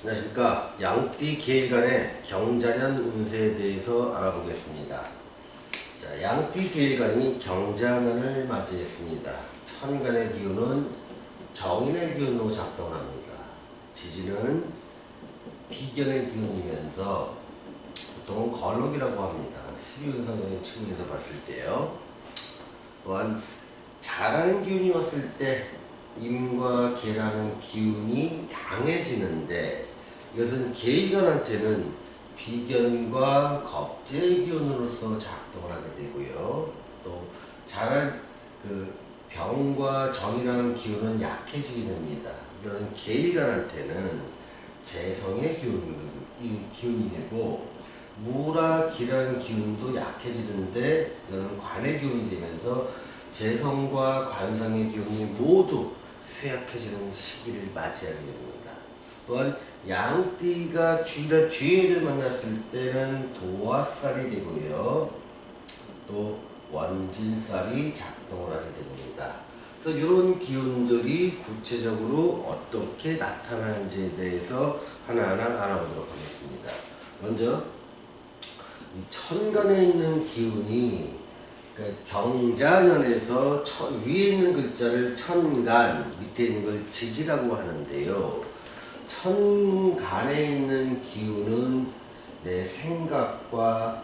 안녕하십니까. 양띠 계일간의 경자년 운세에 대해서 알아보겠습니다. 자, 양띠 계일간이 경자년을 맞이했습니다. 천간의 기운은 정인의 기운으로 작동합니다. 지지는 비견의 기운이면서 보통은 걸록이라고 합니다. 12운상적인 측면에서 봤을 때요. 또한 잘하는 기운이 왔을 때 임과 계라는 기운이 강해지는데, 이것은 계일간한테는 비견과 겁재의 기운으로서 작동을 하게 되고요. 또 잘한 병과 정이라는 기운은 약해지게 됩니다. 이거는 계일간한테는 재성의 기운이 되고, 무라 기라는 기운도 약해지는데 이거는 관의 기운이 되면서 재성과 관성의 기운이 모두 쇠약해지는 시기를 맞이하게 됩니다. 또한 양띠가 쥐해를 만났을 때는 도화살이 되고요. 또 원진살이 작동을 하게 됩니다. 그래서 이런 기운들이 구체적으로 어떻게 나타나는지에 대해서 하나하나 알아보도록 하겠습니다. 먼저 이 천간에 있는 기운이, 그러니까 경자년에서 위에 있는 글자를 천간, 밑에 있는 걸 지지라고 하는데요. 천간에 있는 기운은 내 생각과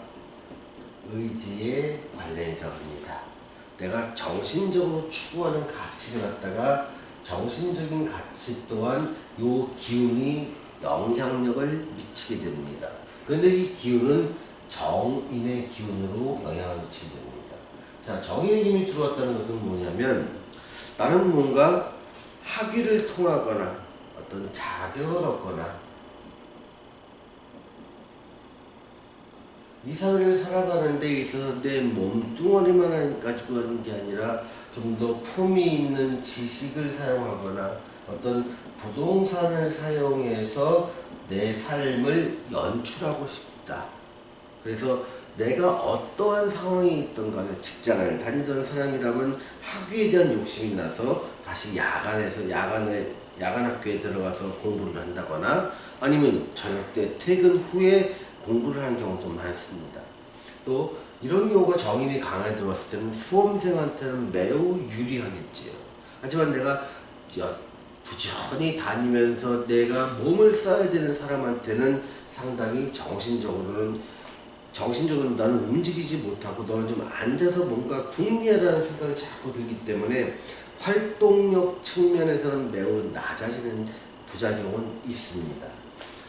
의지에 관련이라고 합니다. 내가 정신적으로 추구하는 가치를 갖다가 정신적인 가치 또한 이 기운이 영향력을 미치게 됩니다. 그런데 이 기운은 정인의 기운으로 영향을 미치게 됩니다. 자, 정인의 기운이 들어왔다는 것은 뭐냐면, 나는 뭔가 학위를 통하거나 어떤 자격을 얻거나 이 사회를 살아가는 데 있어서 내 몸뚱어리만 가지고 하는 게 아니라 좀 더 품위 있는 지식을 사용하거나 어떤 부동산을 사용해서 내 삶을 연출하고 싶다. 그래서 내가 어떠한 상황이 있던 간에 직장을 다니던 사람이라면 학위에 대한 욕심이 나서 다시 야간 학교에 들어가서 공부를 한다거나, 아니면 저녁 때 퇴근 후에 공부를 하는 경우도 많습니다. 또 이런 경우가 정인이 강하게 들어왔을 때는 수험생한테는 매우 유리하겠지요. 하지만 내가 부지런히 다니면서 내가 몸을 써야 되는 사람한테는 상당히 정신적으로 나는 움직이지 못하고 너는 좀 앉아서 뭔가 궁리하다는 생각이 자꾸 들기 때문에 활동력 측면에서는 매우 낮아지는 부작용은 있습니다.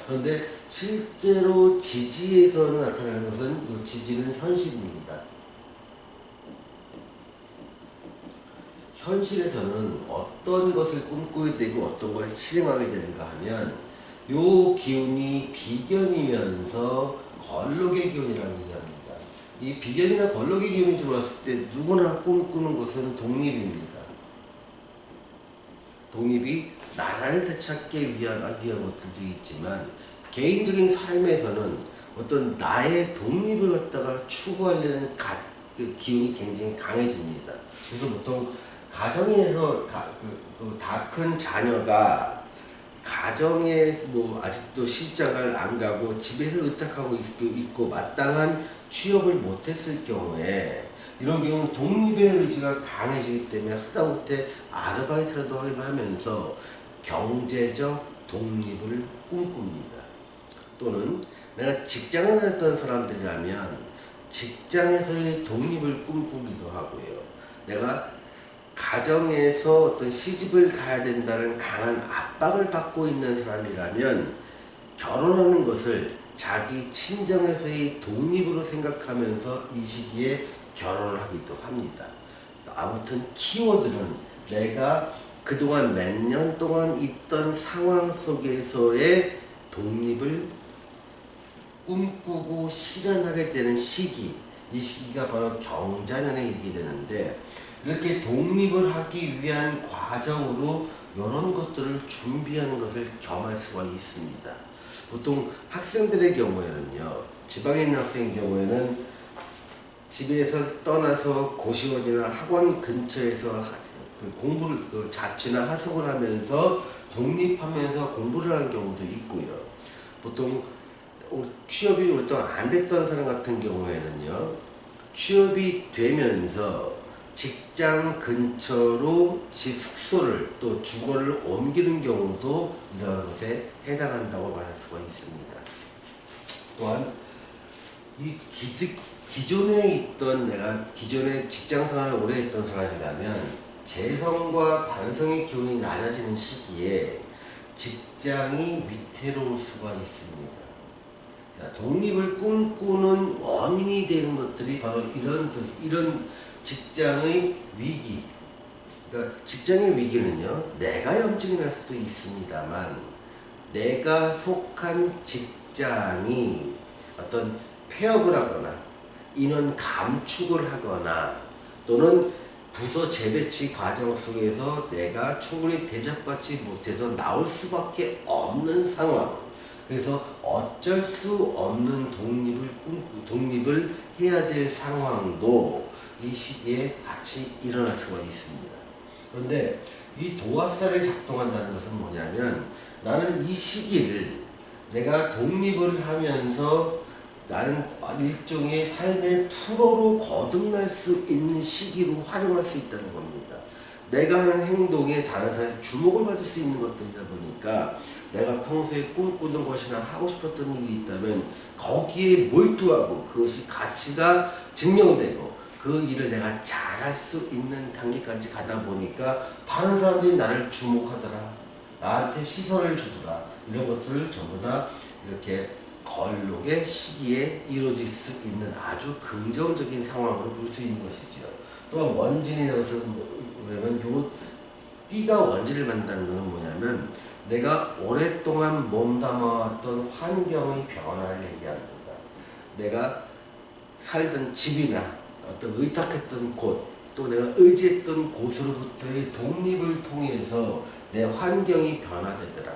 그런데 실제로 지지에서 나타나는 것은, 이 지지는 현실입니다. 현실에서는 어떤 것을 꿈꾸게 되고 어떤 걸 실행하게 되는가 하면, 이 기운이 비견이면서 걸록의 기운이라는 얘기합니다. 이 비견이나 걸록의 기운이 들어왔을 때 누구나 꿈꾸는 것은 독립입니다. 독립이 나라를 되찾기 위한 것들도 있지만, 개인적인 삶에서는 어떤 나의 독립을 갖다가 추구하려는 그 기운이 굉장히 강해집니다. 그래서 보통 가정에서 다 큰 자녀가 가정에 아직도 시집장가를 안 가고 집에서 의탁하고 있고 마땅한 취업을 못했을 경우에, 이런 경우는 독립의 의지가 강해지기 때문에 하다못해 아르바이트라도 하면서 경제적 독립을 꿈꿉니다. 또는 내가 직장을 다녔던 사람들이라면 직장에서의 독립을 꿈꾸기도 하고요. 내가 가정에서 어떤 시집을 가야 된다는 강한 압박을 받고 있는 사람이라면 결혼하는 것을 자기 친정에서의 독립으로 생각하면서 이 시기에 결혼을 하기도 합니다. 아무튼 키워드는 내가 그동안 몇 년 동안 있던 상황 속에서의 독립을 꿈꾸고 실현하게 되는 시기, 이 시기가 바로 경자년에 이르게 되는데, 이렇게 독립을 하기 위한 과정으로 이런 것들을 준비하는 것을 겸할 수가 있습니다. 보통 학생들의 경우에는요, 지방에 있는 학생의 경우에는 집에서 떠나서 고시원이나 학원 근처에서 그 공부를 그 자취나 하숙을 하면서 독립하면서 공부를 하는 경우도 있고요. 보통 취업이 오랫동안 안 됐던 사람 같은 경우에는요, 취업이 되면서 직장 근처로 집 숙소를 또 주거를 옮기는 경우도 이러한 것에 해당한다고 말할 수가 있습니다. 또한 이 내가 기존에 직장 생활을 오래 했던 사람이라면 재성과 관성의 기운이 낮아지는 시기에 직장이 위태로울 수가 있습니다. 자, 독립을 꿈꾸는 원인이 되는 것들이 바로 이런 직장의 위기. 그러니까 직장의 위기는요, 내가 염증이 날 수도 있습니다만, 내가 속한 직장이 어떤 폐업을 하거나, 인원 감축을 하거나, 또는 부서 재배치 과정 속에서 내가 충분히 대접받지 못해서 나올 수밖에 없는 상황. 그래서 어쩔 수 없는 독립을 해야 될 상황도 이 시기에 같이 일어날 수가 있습니다. 그런데 이 도화살이 작동한다는 것은 뭐냐면, 나는 이 시기를 내가 독립을 하면서 나는 일종의 삶의 프로로 거듭날 수 있는 시기로 활용할 수 있다는 겁니다. 내가 하는 행동에 다른 사람의 주목을 받을 수 있는 것들이다 보니까 내가 평소에 꿈꾸던 것이나 하고 싶었던 일이 있다면 거기에 몰두하고 그것이 가치가 증명되고 그 일을 내가 잘할 수 있는 단계까지 가다 보니까 다른 사람들이 나를 주목하더라, 나한테 시선을 주더라, 이런 것들을 전부 다 이렇게 걸록의 시기에 이루어질 수 있는 아주 긍정적인 상황으로 볼 수 있는 것이죠. 또한 원진이라고 해서 뭐냐면 요 띠가 원진을 만든다는 것은 뭐냐면 내가 오랫동안 몸담아왔던 환경의 변화를 얘기합니다. 내가 살던 집이나 어떤 의탁했던 곳, 또 내가 의지했던 곳으로부터의 독립을 통해서 내 환경이 변화되더라.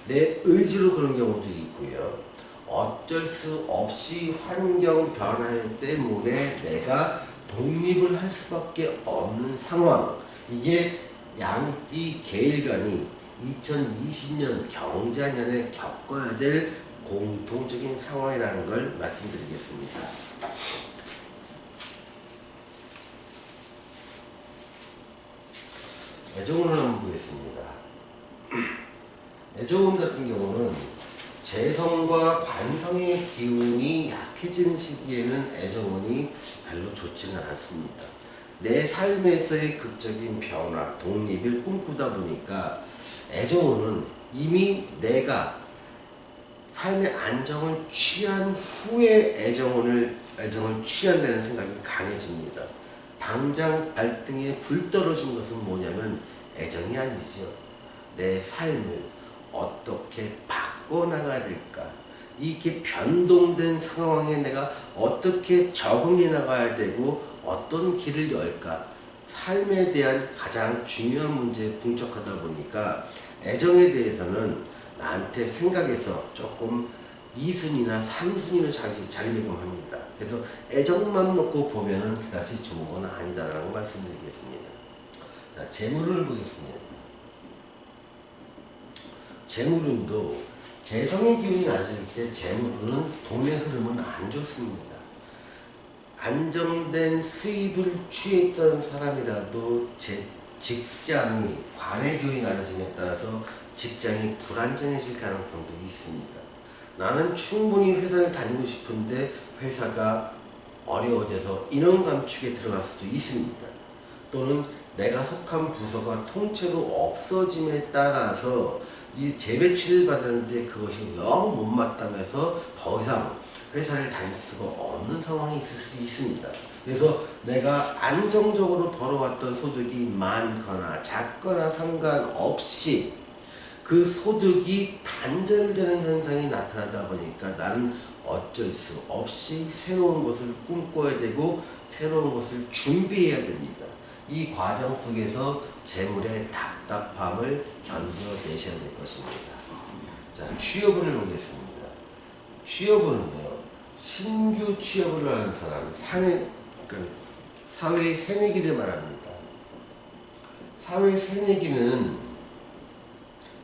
내 의지로 그런 경우도 있고요. 어쩔 수 없이 환경 변화 때문에 내가 독립을 할 수밖에 없는 상황. 이게 양띠 계일간이 2020년 경자년에 겪어야 될 공통적인 상황이라는 걸 말씀드리겠습니다. 애정운을 한번 보겠습니다. 애정운 같은 경우는 재성과 관성의 기운이 약해지는 시기에는 애정운이 별로 좋지는 않습니다. 내 삶에서의 극적인 변화, 독립을 꿈꾸다 보니까 애정운은 이미 내가 삶의 안정을 취한 후에 애정을 취한다는 생각이 강해집니다. 당장 발등에 불 떨어진 것은 뭐냐면 애정이 아니죠. 내 삶을 어떻게 바꿔나가야 될까? 이렇게 변동된 상황에 내가 어떻게 적응해 나가야 되고 어떤 길을 열까? 삶에 대한 가장 중요한 문제에 봉착하다 보니까 애정에 대해서는 나한테 생각해서 조금 2순위나 3순위로 자리매김합니다. 그래서 애정만 놓고 보면은 그다지 좋은 건 아니다라고 말씀드리겠습니다. 자, 재물을 보겠습니다. 재물운도 재성의 기운이 낮을 때 재물운은 돈의 흐름은 안 좋습니다. 안정된 수입을 취했던 사람이라도 제 직장이 관의 기운이 낮아짐에 따라서 직장이 불안정해질 가능성도 있습니다. 나는 충분히 회사를 다니고 싶은데 회사가 어려워져서 인원 감축에 들어갈 수도 있습니다. 또는 내가 속한 부서가 통째로 없어짐에 따라서 이 재배치를 받았는데 그것이 영 못마땅해서 더 이상 회사를 다닐 수가 없는 상황이 있을 수 있습니다. 그래서 내가 안정적으로 벌어왔던 소득이 많거나 작거나 상관없이 그 소득이 단절되는 현상이 나타나다 보니까 나는 어쩔 수 없이 새로운 것을 꿈꿔야 되고 새로운 것을 준비해야 됩니다. 이 과정 속에서 재물의 답답함을 견뎌내셔야 될 것입니다. 자, 취업운을 보겠습니다. 취업운은요, 신규 취업을 하는 사람, 사회의 새내기를 말합니다. 사회 새내기는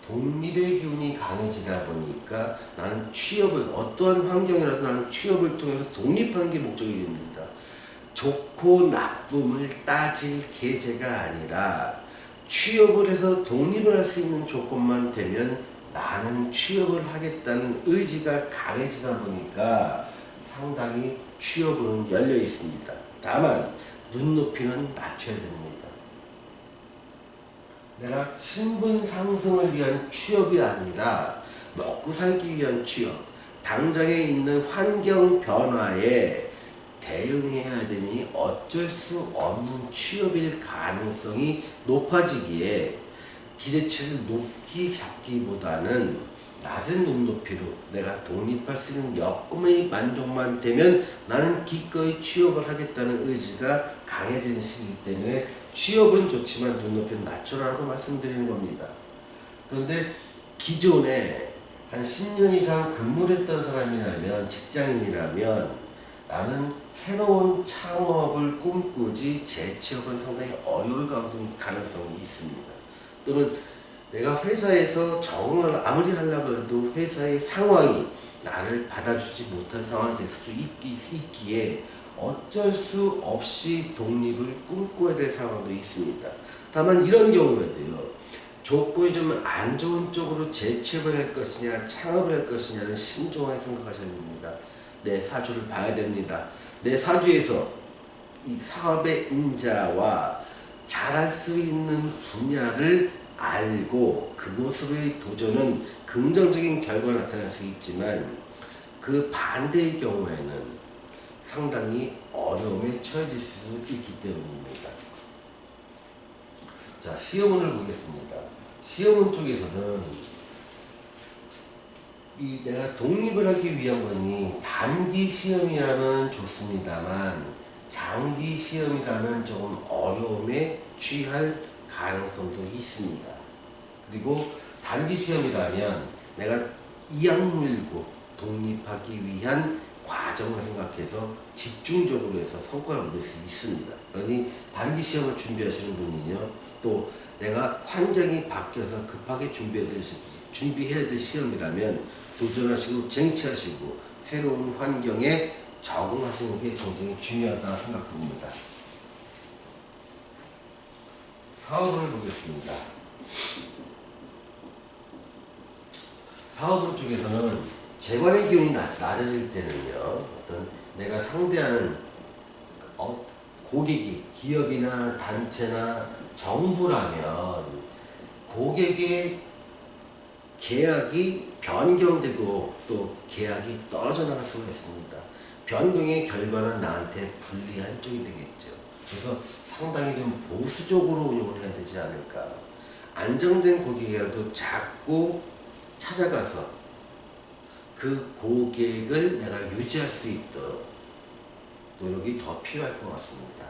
독립의 기운이 강해지다 보니까 나는 취업을, 어떠한 환경이라도 나는 취업을 통해서 독립하는 게 목적이 됩니다. 좋고 나쁨을 따질 계제가 아니라 취업을 해서 독립을 할 수 있는 조건만 되면 나는 취업을 하겠다는 의지가 강해지다 보니까 상당히 취업은 열려 있습니다. 다만 눈높이는 낮춰야 됩니다. 내가 신분 상승을 위한 취업이 아니라 먹고 살기 위한 취업, 당장에 있는 환경 변화에 대응해야 되니 어쩔 수 없는 취업일 가능성이 높아지기에 기대치를 높이 잡기보다는 낮은 눈높이로 내가 독립할 수 있는 여건의 만족만 되면 나는 기꺼이 취업을 하겠다는 의지가 강해지는 시기이기 때문에 취업은 좋지만 눈높이는 낮춰라고 말씀드리는 겁니다. 그런데 기존에 한 10년 이상 근무를 했던 사람이라면, 직장인이라면 나는 새로운 창업을 꿈꾸지 재취업은 상당히 어려울 가능성이 있습니다. 또는 내가 회사에서 적응을 아무리 하려고 해도 회사의 상황이 나를 받아주지 못한 상황이 될 수 있기에 어쩔 수 없이 독립을 꿈꿔야 될 상황도 있습니다. 다만 이런 경우에도요, 조건이 좀 안 좋은 쪽으로 재취업을 할 것이냐 창업을 할 것이냐는 신중하게 생각하셔야 됩니다. 내 사주를 봐야 됩니다. 내 사주에서 이 사업의 인자와 잘할 수 있는 분야를 알고 그곳으로의 도전은 긍정적인 결과가 나타날 수 있지만 그 반대의 경우에는 상당히 어려움에 처해질 수 있기 때문입니다. 자, 시험운을 보겠습니다. 시험운 쪽에서는 내가 독립을 하기 위한 거니 단기 시험이라면 좋습니다만 장기 시험이라면 조금 어려움에 취할 가능성도 있습니다. 그리고 단기 시험이라면 내가 이악 물고 독립하기 위한 과정을 생각해서 집중적으로 해서 성과를 얻을 수 있습니다. 그러니 단기 시험을 준비하시는 분이요, 또 내가 환경이 바뀌어서 급하게 준비해야 될 시험이라면 도전하시고 쟁취하시고 새로운 환경에 적응하시는 게 굉장히 중요하다 생각합니다. 사업을 보겠습니다. 사업을 쪽에서는 재관의 기운이 낮아질 때는요, 어떤 내가 상대하는 고객이 기업이나 단체나 정부라면 고객의 계약이 변경되고 또 계약이 떨어져 나갈 수가 있습니다. 변경의 결과는 나한테 불리한 쪽이 되겠죠. 그래서 상당히 좀 보수적으로 운영을 해야 되지 않을까. 안정된 고객이라도 자꾸 찾아가서 그 고객을 내가 유지할 수 있도록 노력이 더 필요할 것 같습니다.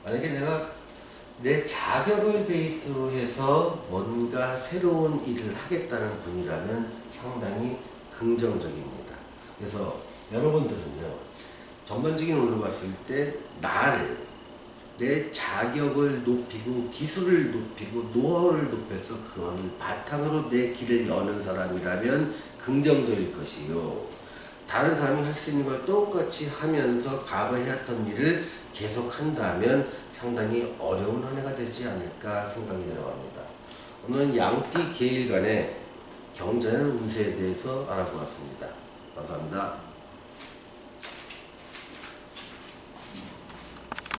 만약에 내가 내 자격을 베이스로 해서 뭔가 새로운 일을 하겠다는 분이라면 상당히 긍정적입니다. 그래서 여러분들은요, 전반적인 운으로 봤을 때 나를, 내 자격을 높이고 기술을 높이고 노하우를 높여서 그거를 바탕으로 내 길을 여는 사람이라면 긍정적일 것이요, 다른 사람이 할 수 있는 걸 똑같이 하면서 과거에 했던 일을 계속 한다면 상당히 어려운 한 해가 되지 않을까 생각이 들어갑니다. 오늘은 양띠 계일 간의 경자년 운세에 대해서 알아보았습니다. 감사합니다.